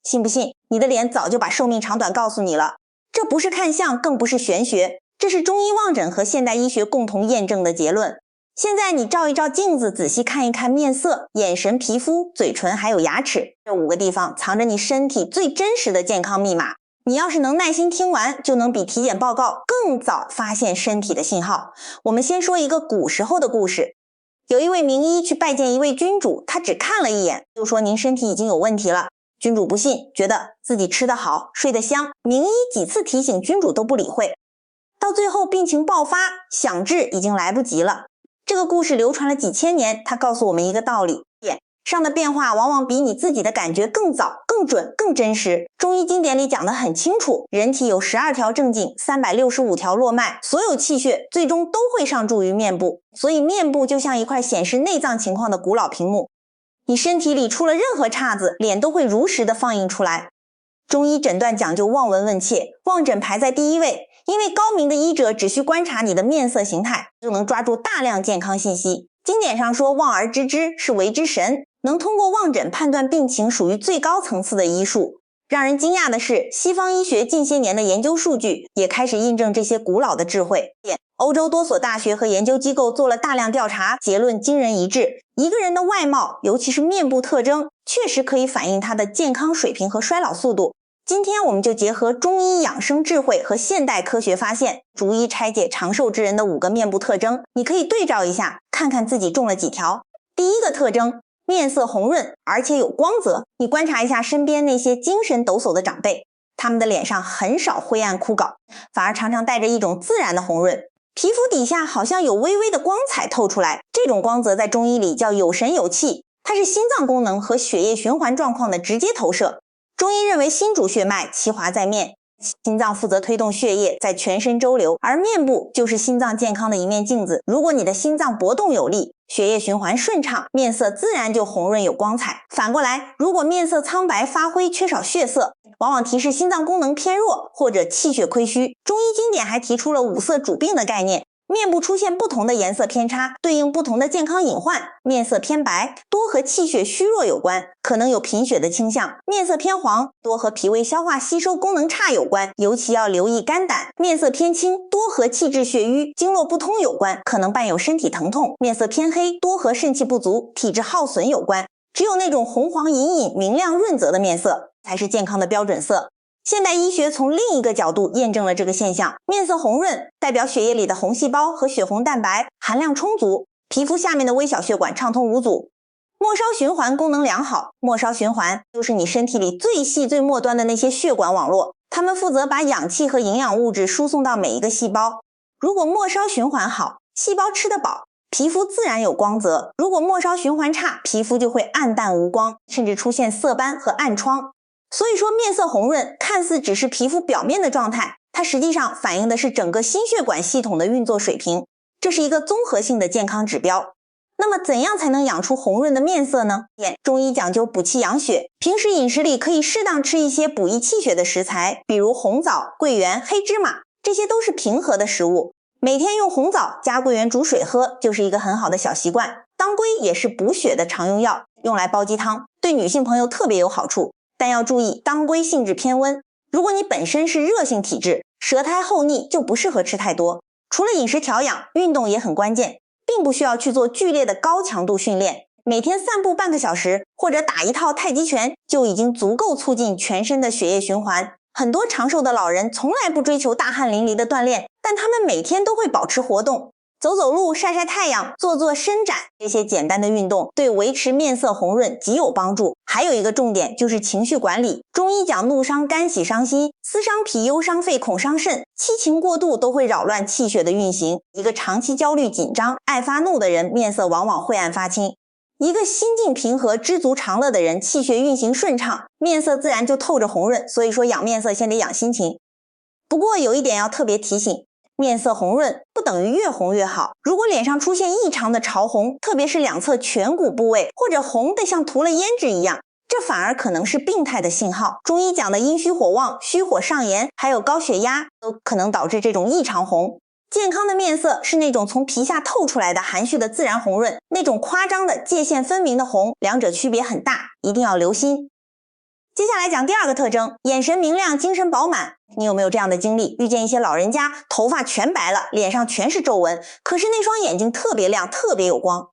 信不信你的脸早就把寿命长短告诉你了。这不是看相，更不是玄学，这是中医望诊和现代医学共同验证的结论。现在你照一照镜子，仔细看一看面色、眼神、皮肤、嘴唇还有牙齿，这5个地方藏着你身体最真实的健康密码。你要是能耐心听完，就能比体检报告更早发现身体的信号。我们先说一个古时候的故事。有一位名医去拜见一位君主，他只看了一眼就说您身体已经有问题了。君主不信，觉得自己吃得好，睡得香，名医几次提醒君主都不理会，到最后病情爆发，想治已经来不及了。这个故事流传了几千年，它告诉我们一个道理，脸上的变化往往比你自己的感觉更早、更准、更真实。中医经典里讲得很清楚，人体有12条正经，365条络脉，所有气血最终都会上注于面部，所以面部就像一块显示内脏情况的古老屏幕。你身体里出了任何岔子，脸都会如实的放映出来。中医诊断讲究望闻问切，望诊排在第一位，因为高明的医者只需观察你的面色形态，就能抓住大量健康信息。经典上说望而知之是为之神，能通过望诊判断病情属于最高层次的医术。让人惊讶的是，西方医学近些年的研究数据也开始印证这些古老的智慧。欧洲多所大学和研究机构做了大量调查，结论惊人一致，一个人的外貌，尤其是面部特征，确实可以反映他的健康水平和衰老速度。今天我们就结合中医养生智慧和现代科学发现，逐一拆解长寿之人的5个面部特征，你可以对照一下，看看自己中了几条。第一个特征，面色红润，而且有光泽。你观察一下身边那些精神抖擞的长辈，他们的脸上很少灰暗枯槁，反而常常带着一种自然的红润，皮肤底下好像有微微的光彩透出来，这种光泽在中医里叫有神有气，它是心脏功能和血液循环状况的直接投射。中医认为心主血脉，其华在面，心脏负责推动血液在全身周流，而面部就是心脏健康的一面镜子。如果你的心脏搏动有力，血液循环顺畅，面色自然就红润有光彩。反过来，如果面色苍白发灰，缺少血色，往往提示心脏功能偏弱或者气血亏虚。中医经典还提出了5色主病的概念，面部出现不同的颜色偏差，对应不同的健康隐患。面色偏白，多和气血虚弱有关，可能有贫血的倾向；面色偏黄，多和脾胃消化吸收功能差有关，尤其要留意肝胆；面色偏青，多和气滞血瘀、经络不通有关，可能伴有身体疼痛；面色偏黑，多和肾气不足、体质耗损有关。只有那种红黄隐隐、明亮润泽的面色，才是健康的标准色。现代医学从另一个角度验证了这个现象，面色红润代表血液里的红细胞和血红蛋白含量充足，皮肤下面的微小血管畅通无阻，末梢循环功能良好。末梢循环就是你身体里最细最末端的那些血管网络，它们负责把氧气和营养物质输送到每一个细胞。如果末梢循环好，细胞吃得饱，皮肤自然有光泽；如果末梢循环差，皮肤就会暗淡无光，甚至出现色斑和暗疮。所以说面色红润看似只是皮肤表面的状态，它实际上反映的是整个心血管系统的运作水平，这是一个综合性的健康指标。那么怎样才能养出红润的面色呢？中医讲究补气养血，平时饮食里可以适当吃一些补益气血的食材，比如红枣、桂圆、黑芝麻，这些都是平和的食物。每天用红枣加桂圆煮水喝，就是一个很好的小习惯。当归也是补血的常用药，用来煲鸡汤，对女性朋友特别有好处。但要注意，当归性质偏温，如果你本身是热性体质，舌苔厚腻，就不适合吃太多。除了饮食调养，运动也很关键，并不需要去做剧烈的高强度训练，每天散步半个小时，或者打一套太极拳，就已经足够促进全身的血液循环。很多长寿的老人从来不追求大汗淋漓的锻炼，但他们每天都会保持活动，走走路、晒晒太阳、做做伸展，这些简单的运动对维持面色红润极有帮助。还有一个重点就是情绪管理，中医讲怒伤肝喜伤心，思伤脾忧伤肺恐伤肾，七情过度都会扰乱气血的运行。一个长期焦虑紧张、爱发怒的人，面色往往晦暗发青；一个心境平和、知足常乐的人，气血运行顺畅，面色自然就透着红润。所以说养面色先得养心情。不过有一点要特别提醒，面色红润不等于越红越好，如果脸上出现异常的潮红，特别是两侧颧骨部位，或者红得像涂了胭脂一样，这反而可能是病态的信号。中医讲的阴虚火旺、虚火上炎，还有高血压，都可能导致这种异常红。健康的面色是那种从皮下透出来的含蓄的自然红润，那种夸张的界限分明的红，两者区别很大，一定要留心。接下来讲第二个特征，眼神明亮，精神饱满。你有没有这样的经历？遇见一些老人家，头发全白了，脸上全是皱纹，可是那双眼睛特别亮，特别有光，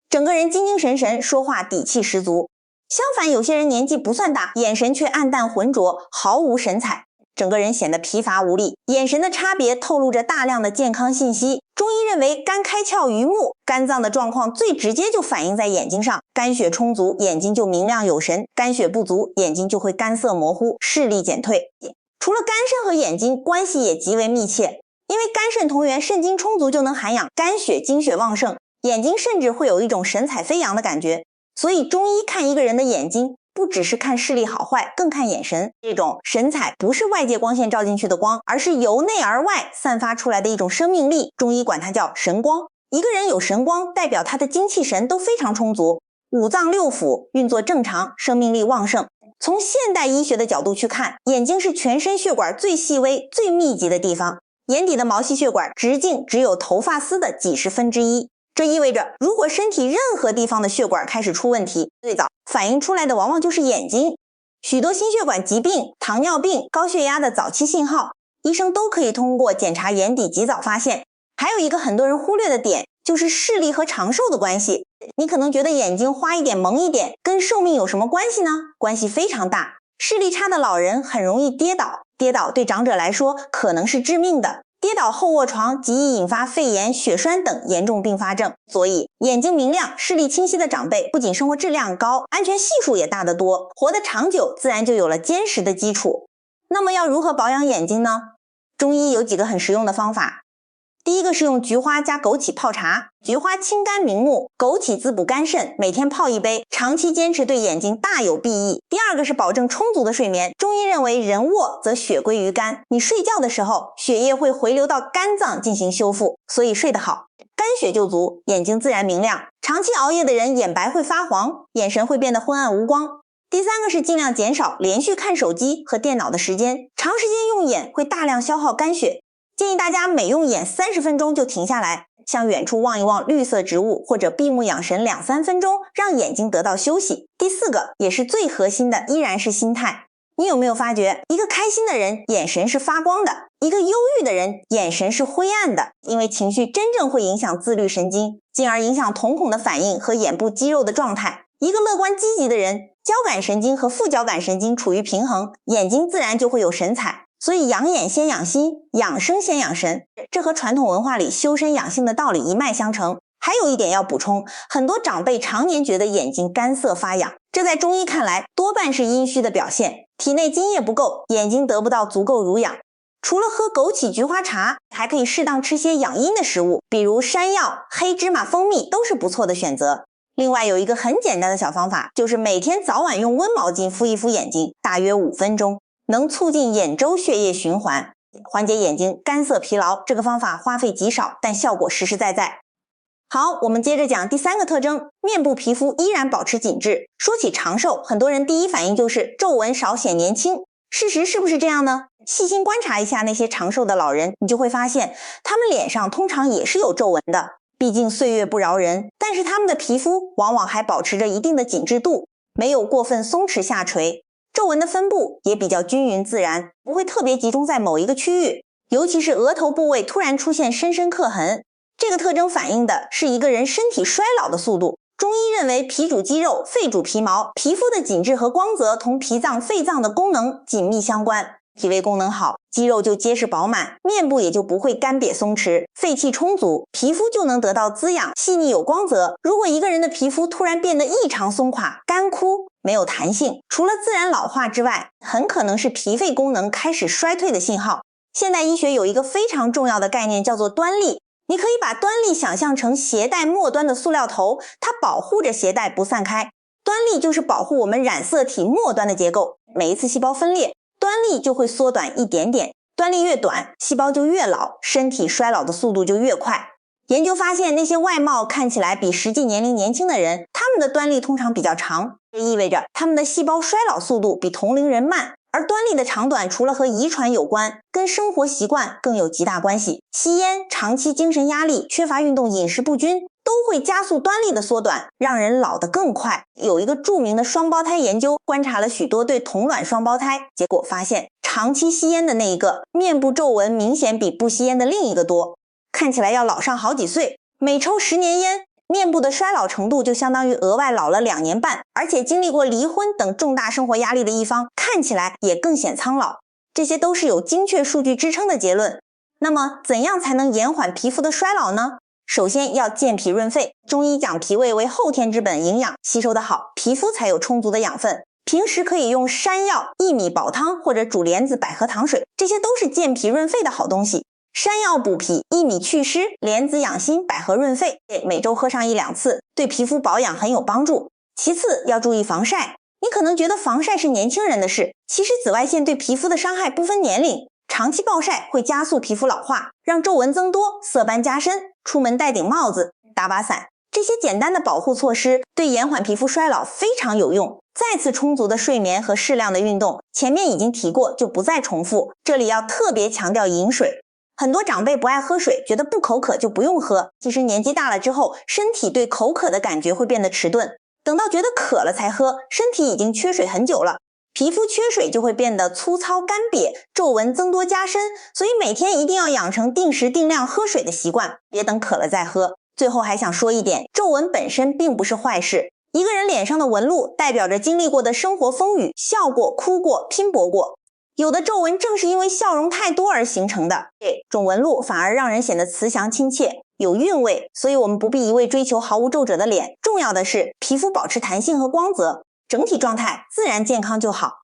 整个人精精神神，说话底气十足。相反，有些人年纪不算大，眼神却暗淡浑浊，毫无神采，整个人显得疲乏无力。眼神的差别透露着大量的健康信息。中医认为肝开窍于目，肝脏的状况最直接就反映在眼睛上，肝血充足，眼睛就明亮有神；肝血不足，眼睛就会干涩模糊，视力减退。除了肝肾和眼睛关系也极为密切，因为肝肾同源，肾精充足就能涵养肝血，精血旺盛，眼睛甚至会有一种神采飞扬的感觉。所以中医看一个人的眼睛，不只是看视力好坏，更看眼神。这种神采不是外界光线照进去的光，而是由内而外散发出来的一种生命力，中医管它叫神光。一个人有神光，代表他的精气神都非常充足，五脏六腑运作正常，生命力旺盛。从现代医学的角度去看，眼睛是全身血管最细微、最密集的地方，眼底的毛细血管直径只有头发丝的几十分之一。这意味着，如果身体任何地方的血管开始出问题，最早反映出来的往往就是眼睛。许多心血管疾病、糖尿病、高血压的早期信号，医生都可以通过检查眼底及早发现。还有一个很多人忽略的点，就是视力和长寿的关系。你可能觉得眼睛花一点蒙一点跟寿命有什么关系呢？关系非常大。视力差的老人很容易跌倒，跌倒对长者来说可能是致命的，跌倒后卧床极易引发肺炎、血栓等严重并发症。所以眼睛明亮、视力清晰的长辈不仅生活质量高，安全系数也大得多，活得长久，自然就有了坚实的基础。那么要如何保养眼睛呢？中医有几个很实用的方法。第一个是用菊花加枸杞泡茶，菊花清肝明目，枸杞滋补肝肾，每天泡一杯，长期坚持对眼睛大有裨益。第二个是保证充足的睡眠，中医认为人卧则血归于肝，你睡觉的时候，血液会回流到肝脏进行修复，所以睡得好，肝血就足，眼睛自然明亮。长期熬夜的人眼白会发黄，眼神会变得昏暗无光。第三个是尽量减少连续看手机和电脑的时间，长时间用眼会大量消耗肝血，建议大家每用眼30分钟就停下来，向远处望一望绿色植物，或者闭目养神2-3分钟，让眼睛得到休息。第四个也是最核心的，依然是心态。你有没有发觉，一个开心的人眼神是发光的，一个忧郁的人眼神是灰暗的？因为情绪真正会影响自律神经，进而影响瞳孔的反应和眼部肌肉的状态。一个乐观积极的人，交感神经和副交感神经处于平衡，眼睛自然就会有神采。所以养眼先养心，养生先养神，这和传统文化里修身养性的道理一脉相承。还有一点要补充，很多长辈常年觉得眼睛干涩发痒，这在中医看来多半是阴虚的表现，体内津液不够，眼睛得不到足够濡养。除了喝枸杞菊花茶，还可以适当吃些养阴的食物，比如山药、黑芝麻、蜂蜜都是不错的选择。另外有一个很简单的小方法，就是每天早晚用温毛巾敷一敷眼睛，大约5分钟，能促进眼周血液循环，缓解眼睛干涩疲劳。这个方法花费极少，但效果实实在在。好，我们接着讲第三个特征，面部皮肤依然保持紧致。说起长寿，很多人第一反应就是皱纹少显年轻，事实是不是这样呢？细心观察一下那些长寿的老人，你就会发现他们脸上通常也是有皱纹的，毕竟岁月不饶人，但是他们的皮肤往往还保持着一定的紧致度，没有过分松弛下垂，皱纹的分布也比较均匀自然，不会特别集中在某一个区域，尤其是额头部位突然出现深深刻痕，这个特征反映的是一个人身体衰老的速度。中医认为脾主肌肉，肺主皮毛，皮肤的紧致和光泽同脾脏、肺脏的功能紧密相关。脾胃功能好，肌肉就结实饱满，面部也就不会干瘪松弛，肺气充足，皮肤就能得到滋养，细腻有光泽。如果一个人的皮肤突然变得异常松垮、干枯，没有弹性，除了自然老化之外，很可能是脾肺功能开始衰退的信号。现代医学有一个非常重要的概念，叫做端粒。你可以把端粒想象成鞋带末端的塑料头，它保护着鞋带不散开。端粒就是保护我们染色体末端的结构，每一次细胞分裂，端粒就会缩短一点点，端粒越短，细胞就越老，身体衰老的速度就越快。研究发现，那些外貌看起来比实际年龄年轻的人，他们的端粒通常比较长，这意味着他们的细胞衰老速度比同龄人慢。而端粒的长短除了和遗传有关，跟生活习惯更有极大关系。吸烟、长期精神压力、缺乏运动、饮食不均都会加速端粒的缩短，让人老得更快。有一个著名的双胞胎研究，观察了许多对同卵双胞胎，结果发现长期吸烟的那一个面部皱纹明显比不吸烟的另一个多，看起来要老上好几岁。每抽10年烟，面部的衰老程度就相当于额外老了2年半，而且经历过离婚等重大生活压力的一方，看起来也更显苍老。这些都是有精确数据支撑的结论。那么怎样才能延缓皮肤的衰老呢？首先要健脾润肺，中医讲脾胃为后天之本，营养吸收的好，皮肤才有充足的养分。平时可以用山药、薏米煲汤或者煮莲子百合糖水，这些都是健脾润肺的好东西。山药补脾，薏米祛湿，莲子养心，百合润肺，每周喝上1、2次，对皮肤保养很有帮助。其次要注意防晒，你可能觉得防晒是年轻人的事，其实紫外线对皮肤的伤害不分年龄，长期暴晒会加速皮肤老化，让皱纹增多，色斑加深。出门戴顶帽子，打把伞，这些简单的保护措施对延缓皮肤衰老非常有用。再次充足的睡眠和适量的运动，前面已经提过，就不再重复。这里要特别强调饮水。很多长辈不爱喝水，觉得不口渴就不用喝。其实年纪大了之后，身体对口渴的感觉会变得迟钝，等到觉得渴了才喝，身体已经缺水很久了。皮肤缺水就会变得粗糙干瘪，皱纹增多加深，所以每天一定要养成定时定量喝水的习惯，别等渴了再喝。最后还想说一点，皱纹本身并不是坏事，一个人脸上的纹路代表着经历过的生活风雨，笑过、哭过、拼搏过。有的皱纹正是因为笑容太多而形成的，这种纹路反而让人显得慈祥亲切，有韵味，所以我们不必一味追求毫无皱褶的脸，重要的是皮肤保持弹性和光泽，整体状态自然健康就好。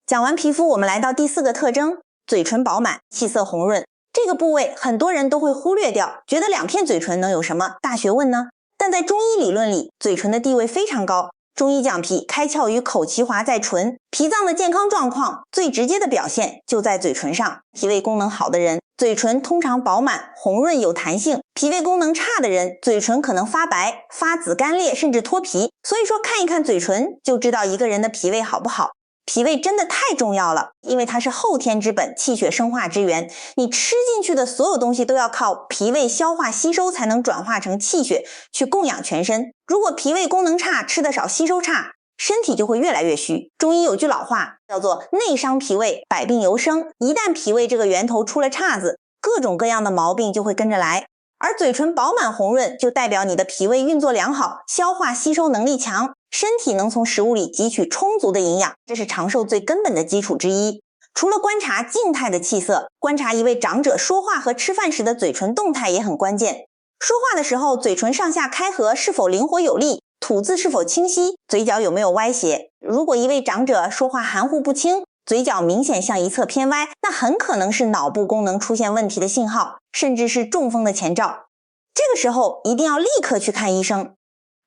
讲完皮肤，我们来到第4个特征，嘴唇饱满，气色红润。这个部位很多人都会忽略掉，觉得2片嘴唇能有什么大学问呢？但在中医理论里，嘴唇的地位非常高。中医讲脾开窍于口，其华在唇，脾脏的健康状况最直接的表现就在嘴唇上。脾胃功能好的人，嘴唇通常饱满、红润有弹性；脾胃功能差的人，嘴唇可能发白、发紫、干裂，甚至脱皮。所以说看一看嘴唇，就知道一个人的脾胃好不好。脾胃真的太重要了，因为它是后天之本，气血生化之源。你吃进去的所有东西都要靠脾胃消化吸收，才能转化成气血去供养全身。如果脾胃功能差，吃得少，吸收差，身体就会越来越虚。中医有句老话叫做内伤脾胃，百病由生。一旦脾胃这个源头出了岔子，各种各样的毛病就会跟着来。而嘴唇饱满红润，就代表你的脾胃运作良好，消化吸收能力强，身体能从食物里汲取充足的营养，这是长寿最根本的基础之一。除了观察静态的气色，观察一位长者说话和吃饭时的嘴唇动态也很关键。说话的时候，嘴唇上下开合是否灵活有力，吐字是否清晰，嘴角有没有歪斜。如果一位长者说话含糊不清，嘴角明显向一侧偏歪，那很可能是脑部功能出现问题的信号，甚至是中风的前兆。这个时候一定要立刻去看医生。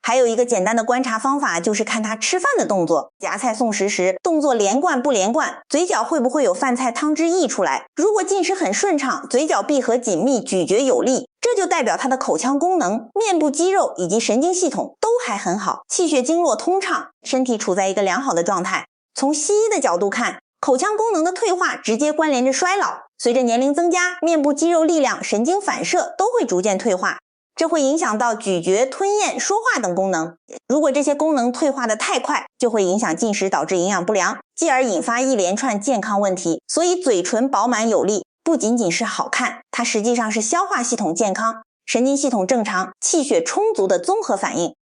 还有一个简单的观察方法，就是看他吃饭的动作，夹菜送食时动作连贯不连贯，嘴角会不会有饭菜汤汁溢出来。如果进食很顺畅，嘴角闭合紧密，咀嚼有力，这就代表他的口腔功能、面部肌肉以及神经系统都还很好，气血经络通畅，身体处在一个良好的状态。从西医的角度看，口腔功能的退化直接关联着衰老，随着年龄增加，面部肌肉力量、神经反射都会逐渐退化，这会影响到咀嚼、吞咽、说话等功能。如果这些功能退化的太快，就会影响进食，导致营养不良，继而引发一连串健康问题。所以嘴唇饱满有力不仅仅是好看，它实际上是消化系统健康、神经系统正常、气血充足的综合反应。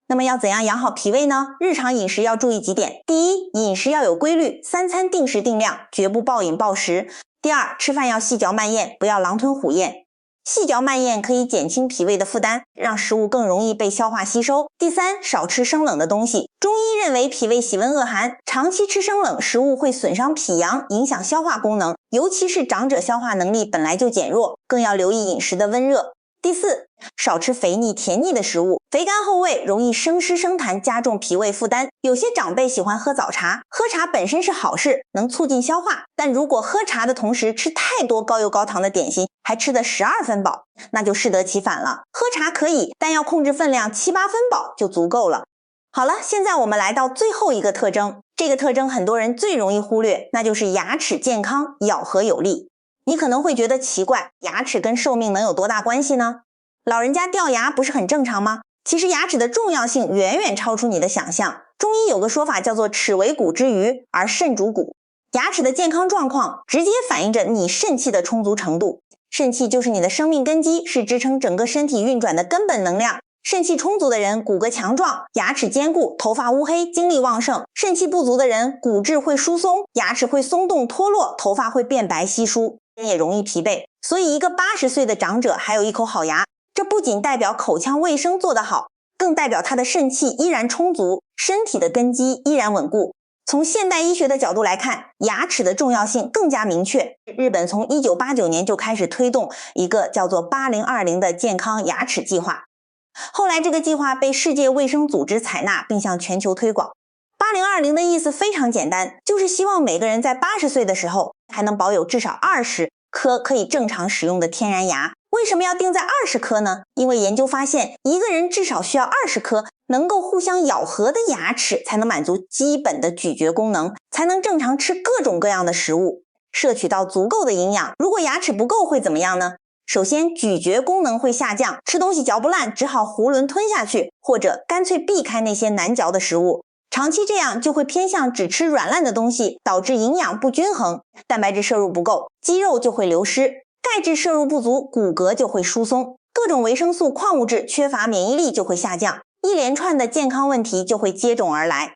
那么要怎样养好脾胃呢？日常饮食要注意几点。第一，饮食要有规律，3餐定时定量，绝不暴饮暴食。第二，吃饭要细嚼慢咽，不要狼吞虎咽。细嚼慢咽可以减轻脾胃的负担，让食物更容易被消化吸收。第三，少吃生冷的东西。中医认为脾胃喜温恶寒，长期吃生冷食物会损伤脾阳，影响消化功能，尤其是长者消化能力本来就减弱，更要留意饮食的温热。第四，少吃肥腻甜腻的食物，肥甘厚味容易生湿生痰，加重脾胃负担。有些长辈喜欢喝早茶，喝茶本身是好事，能促进消化，但如果喝茶的同时吃太多高油高糖的点心，还吃得12分饱，那就适得其反了。喝茶可以，但要控制分量，7、8分饱就足够了。好了，现在我们来到最后一个特征，这个特征很多人最容易忽略，那就是牙齿健康，咬合有力。你可能会觉得奇怪，牙齿跟寿命能有多大关系呢？老人家掉牙不是很正常吗？其实牙齿的重要性远远超出你的想象。中医有个说法叫做齿为骨之余，而肾主骨。牙齿的健康状况直接反映着你肾气的充足程度。肾气就是你的生命根基，是支撑整个身体运转的根本能量。肾气充足的人骨骼强壮，牙齿坚固，头发乌黑，精力旺盛。肾气不足的人骨质会疏松，牙齿会松动脱落，头发会变白稀疏，人也容易疲惫。所以一个80岁的长者还有一口好牙，这不仅代表口腔卫生做得好，更代表他的肾气依然充足，身体的根基依然稳固。从现代医学的角度来看，牙齿的重要性更加明确。日本从1989年就开始推动一个叫做8020的健康牙齿计划，后来这个计划被世界卫生组织采纳并向全球推广。8020的意思非常简单，就是希望每个人在80岁的时候还能保有至少20颗可以正常使用的天然牙。为什么要定在20颗呢？因为研究发现，一个人至少需要20颗能够互相咬合的牙齿，才能满足基本的咀嚼功能，才能正常吃各种各样的食物，摄取到足够的营养。如果牙齿不够会怎么样呢？首先，咀嚼功能会下降，吃东西嚼不烂，只好囫囵吞下去，或者干脆避开那些难嚼的食物。长期这样就会偏向只吃软烂的东西，导致营养不均衡，蛋白质摄入不够，肌肉就会流失，钙质摄入不足，骨骼就会疏松，各种维生素、矿物质缺乏，免疫力就会下降，一连串的健康问题就会接踵而来。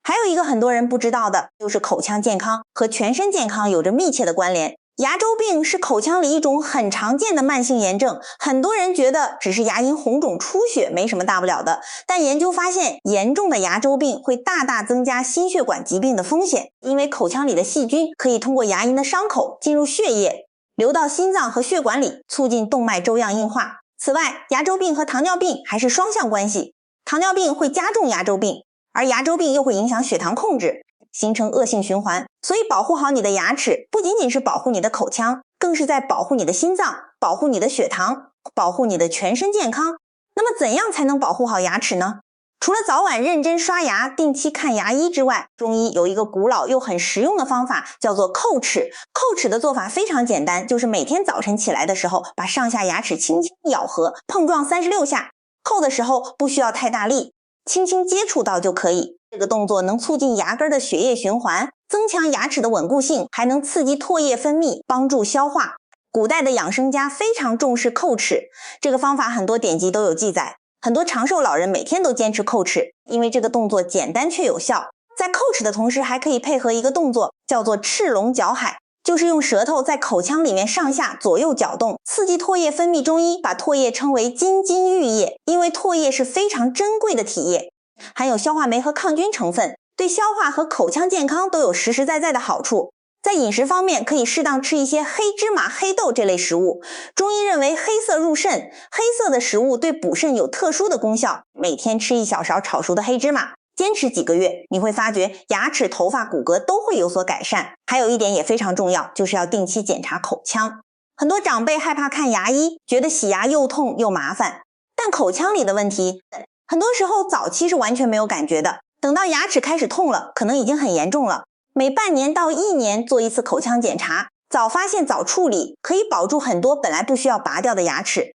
还有一个很多人不知道的，就是口腔健康和全身健康有着密切的关联。牙周病是口腔里一种很常见的慢性炎症，很多人觉得只是牙龈红肿出血，没什么大不了的。但研究发现，严重的牙周病会大大增加心血管疾病的风险，因为口腔里的细菌可以通过牙龈的伤口进入血液，流到心脏和血管里，促进动脉粥样硬化。此外，牙周病和糖尿病还是双向关系，糖尿病会加重牙周病，而牙周病又会影响血糖控制，形成恶性循环。所以保护好你的牙齿，不仅仅是保护你的口腔，更是在保护你的心脏，保护你的血糖，保护你的全身健康。那么怎样才能保护好牙齿呢？除了早晚认真刷牙，定期看牙医之外，中医有一个古老又很实用的方法，叫做叩齿。叩齿的做法非常简单，就是每天早晨起来的时候，把上下牙齿轻轻咬合，碰撞36下。叩的时候不需要太大力，轻轻接触到就可以。这个动作能促进牙根的血液循环，增强牙齿的稳固性，还能刺激唾液分泌，帮助消化。古代的养生家非常重视叩齿，这个方法很多典籍都有记载。很多长寿老人每天都坚持叩齿，因为这个动作简单却有效。在叩齿的同时，还可以配合一个动作，叫做赤龙搅海，就是用舌头在口腔里面上下左右搅动，刺激唾液分泌。中医把唾液称为金津玉液，因为唾液是非常珍贵的体液，含有消化酶和抗菌成分，对消化和口腔健康都有实实在在的好处。在饮食方面，可以适当吃一些黑芝麻、黑豆这类食物。中医认为黑色入肾，黑色的食物对补肾有特殊的功效。每天吃1小勺炒熟的黑芝麻，坚持几个月，你会发觉牙齿、头发、骨骼都会有所改善。还有一点也非常重要，就是要定期检查口腔。很多长辈害怕看牙医，觉得洗牙又痛又麻烦，但口腔里的问题很多时候早期是完全没有感觉的，等到牙齿开始痛了，可能已经很严重了。每半年到1年做一次口腔检查，早发现早处理，可以保住很多本来不需要拔掉的牙齿。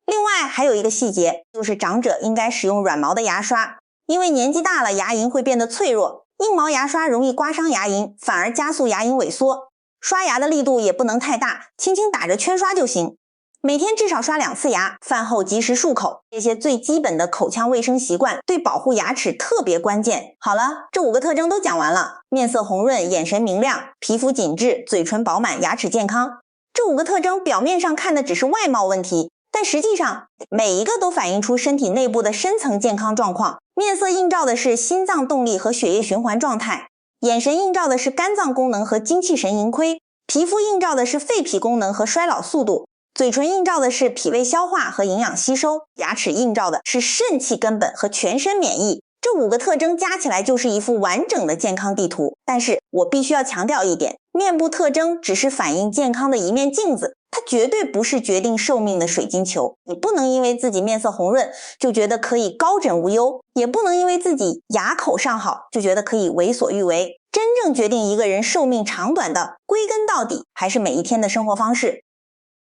另外还有一个细节，就是长者应该使用软毛的牙刷，因为年纪大了，牙龈会变得脆弱，硬毛牙刷容易刮伤牙龈，反而加速牙龈萎缩。刷牙的力度也不能太大，轻轻打着圈刷就行。每天至少刷2次牙，饭后及时漱口，这些最基本的口腔卫生习惯对保护牙齿特别关键。好了，这5个特征都讲完了，面色红润，眼神明亮，皮肤紧致，嘴唇饱满，牙齿健康。这5个特征表面上看的只是外貌问题，但实际上每一个都反映出身体内部的深层健康状况。面色映照的是心脏动力和血液循环状态，眼神映照的是肝脏功能和精气神盈亏，皮肤映照的是肺脾功能和衰老速度，嘴唇映照的是脾胃消化和营养吸收，牙齿映照的是肾气根本和全身免疫。这5个特征加起来就是一幅完整的健康地图。但是我必须要强调一点，面部特征只是反映健康的一面镜子，它绝对不是决定寿命的水晶球。你不能因为自己面色红润就觉得可以高枕无忧，也不能因为自己牙口尚好就觉得可以为所欲为。真正决定一个人寿命长短的，归根到底还是每一天的生活方式。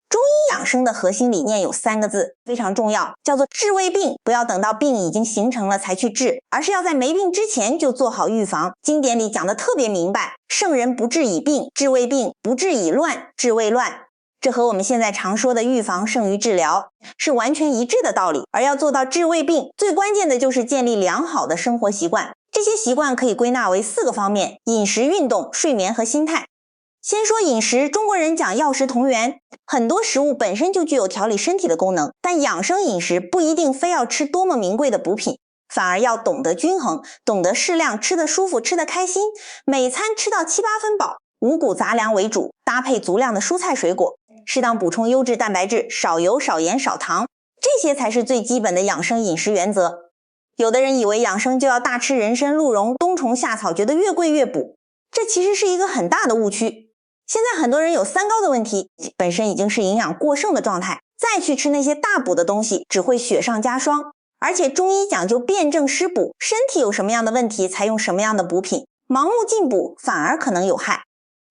中医养生的核心理念有3个字，非常重要，叫做治未病。不要等到病已经形成了才去治，而是要在没病之前就做好预防。经典里讲得特别明白，圣人不治已病，治未病；不治已乱，治未乱。这和我们现在常说的预防胜于治疗是完全一致的道理。而要做到治未病，最关键的就是建立良好的生活习惯。这些习惯可以归纳为4个方面：饮食、运动、睡眠和心态。先说饮食，中国人讲药食同源，很多食物本身就具有调理身体的功能，但养生饮食不一定非要吃多么名贵的补品，反而要懂得均衡，懂得适量，吃得舒服，吃得开心，每餐吃到7、8分饱，五谷杂粮为主，搭配足量的蔬菜水果，适当补充优质蛋白质，少油、少盐、少糖，这些才是最基本的养生饮食原则。有的人以为养生就要大吃人参、鹿茸、冬虫夏草，觉得越贵越补，这其实是一个很大的误区。现在很多人有3高的问题，本身已经是营养过剩的状态，再去吃那些大补的东西，只会雪上加霜。而且中医讲究辨证施补，身体有什么样的问题才用什么样的补品，盲目进补反而可能有害。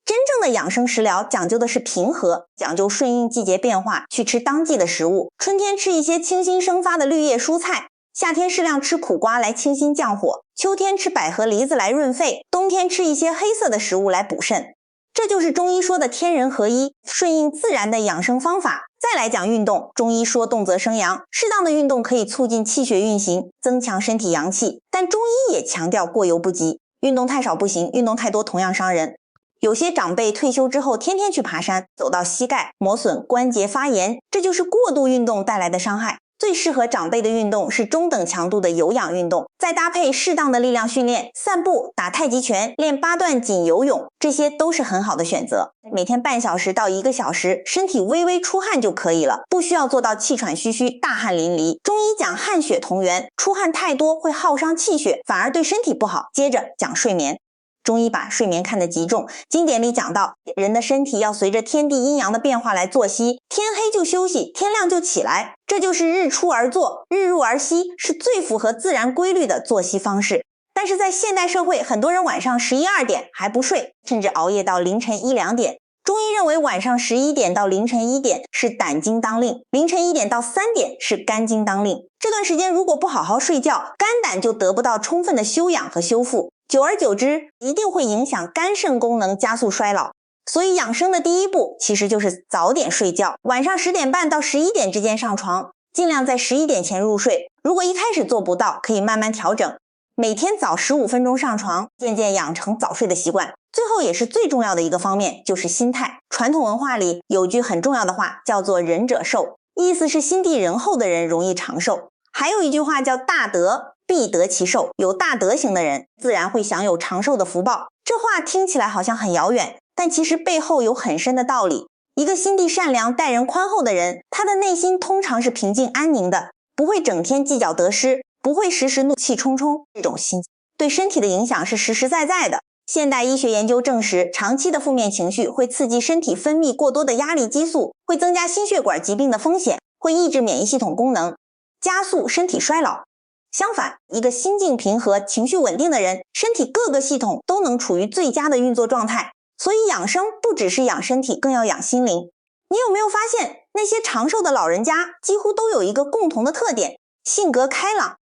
真正的养生食疗讲究的是平和，讲究顺应季节变化，去吃当季的食物，春天吃一些清新生发的绿叶蔬菜，夏天适量吃苦瓜来清心降火，秋天吃百合梨子来润肺，冬天吃一些黑色的食物来补肾。这就是中医说的天人合一，顺应自然的养生方法。再来讲运动，中医说动则生阳，适当的运动可以促进气血运行，增强身体阳气，但中医也强调过犹不及，运动太少不行，运动太多同样伤人。有些长辈退休之后天天去爬山，走到膝盖磨损，关节发炎，这就是过度运动带来的伤害。最适合长辈的运动是中等强度的有氧运动，再搭配适当的力量训练，散步、打太极拳、练8段锦游泳，这些都是很好的选择。每天半小时到1个小时，身体微微出汗就可以了，不需要做到气喘吁吁、大汗淋漓。中医讲汗血同源，出汗太多会耗伤气血，反而对身体不好。接着讲睡眠。中医把睡眠看得极重，经典里讲到，人的身体要随着天地阴阳的变化来作息，天黑就休息，天亮就起来，这就是日出而作，日入而息，是最符合自然规律的作息方式。但是在现代社会，很多人晚上11、2点还不睡，甚至熬夜到凌晨1、2点。中医认为晚上11点到凌晨1点是胆经当令，凌晨1点到3点是肝经当令。这段时间如果不好好睡觉，肝胆就得不到充分的休养和修复，久而久之一定会影响肝肾功能，加速衰老。所以养生的第一步其实就是早点睡觉，晚上10点半到11点之间上床，尽量在11点前入睡。如果一开始做不到，可以慢慢调整，每天早15分钟上床，渐渐养成早睡的习惯。最后也是最重要的一个方面，就是心态。传统文化里有句很重要的话，叫做仁者寿，意思是心地仁厚的人容易长寿。还有一句话叫大德必得其寿，有大德行的人自然会享有长寿的福报。这话听起来好像很遥远，但其实背后有很深的道理。一个心地善良、待人宽厚的人，他的内心通常是平静安宁的，不会整天计较得失，不会时时怒气冲冲，这种心对身体的影响是实实在在的。现代医学研究证实，长期的负面情绪会刺激身体分泌过多的压力激素，会增加心血管疾病的风险，会抑制免疫系统功能，加速身体衰老。相反，一个心境平和、情绪稳定的人，身体各个系统都能处于最佳的运作状态。所以养生不只是养身体，更要养心灵。你有没有发现，那些长寿的老人家几乎都有一个共同的特点，性格开朗，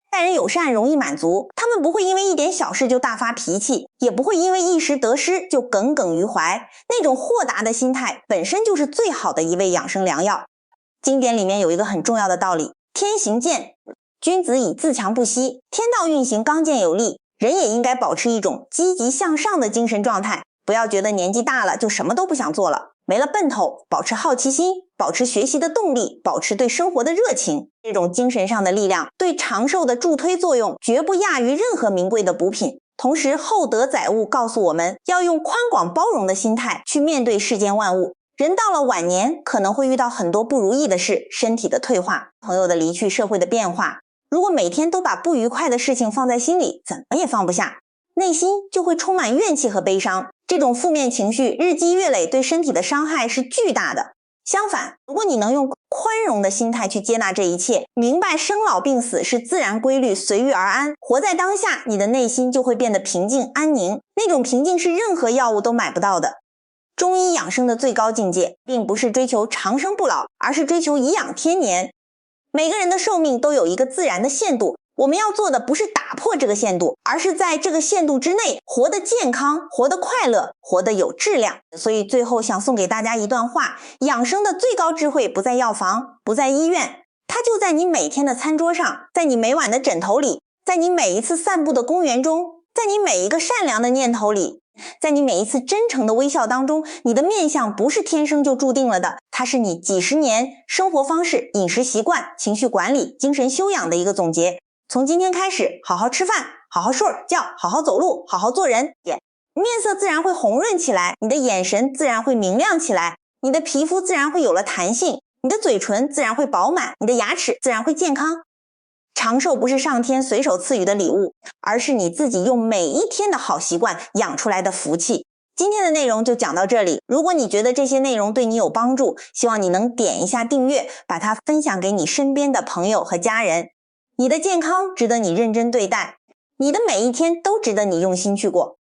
待人友善，容易满足。他们不会因为一点小事就大发脾气，也不会因为一时得失就耿耿于怀。那种豁达的心态本身就是最好的一味养生良药。经典里面有一个很重要的道理，天行健，君子以自强不息。天道运行刚健有力，人也应该保持一种积极向上的精神状态，不要觉得年纪大了就什么都不想做了，没了奔头，保持好奇心，保持学习的动力，保持对生活的热情。这种精神上的力量对长寿的助推作用绝不亚于任何名贵的补品。同时厚德载物告诉我们要用宽广包容的心态去面对世间万物。人到了晚年可能会遇到很多不如意的事，身体的退化，朋友的离去，社会的变化。如果每天都把不愉快的事情放在心里，怎么也放不下，内心就会充满怨气和悲伤。这种负面情绪日积月累，对身体的伤害是巨大的。相反，如果你能用宽容的心态去接纳这一切，明白生老病死是自然规律，随遇而安，活在当下，你的内心就会变得平静安宁。那种平静是任何药物都买不到的。中医养生的最高境界，并不是追求长生不老，而是追求颐养天年。每个人的寿命都有一个自然的限度，我们要做的不是打破这个限度，而是在这个限度之内活得健康，活得快乐，活得有质量。所以最后想送给大家一段话，养生的最高智慧不在药房，不在医院，它就在你每天的餐桌上，在你每晚的枕头里，在你每一次散步的公园中，在你每一个善良的念头里，在你每一次真诚的微笑当中。你的面相不是天生就注定了的，它是你几十年生活方式、饮食习惯、情绪管理、精神修养的一个总结。从今天开始，好好吃饭，好好睡觉，好好走路，好好做人，面色自然会红润起来，你的眼神自然会明亮起来，你的皮肤自然会有了弹性，你的嘴唇自然会饱满，你的牙齿自然会健康。长寿不是上天随手赐予的礼物，而是你自己用每一天的好习惯养出来的福气。今天的内容就讲到这里，如果你觉得这些内容对你有帮助，希望你能点一下订阅，把它分享给你身边的朋友和家人。你的健康值得你认真对待，你的每一天都值得你用心去过。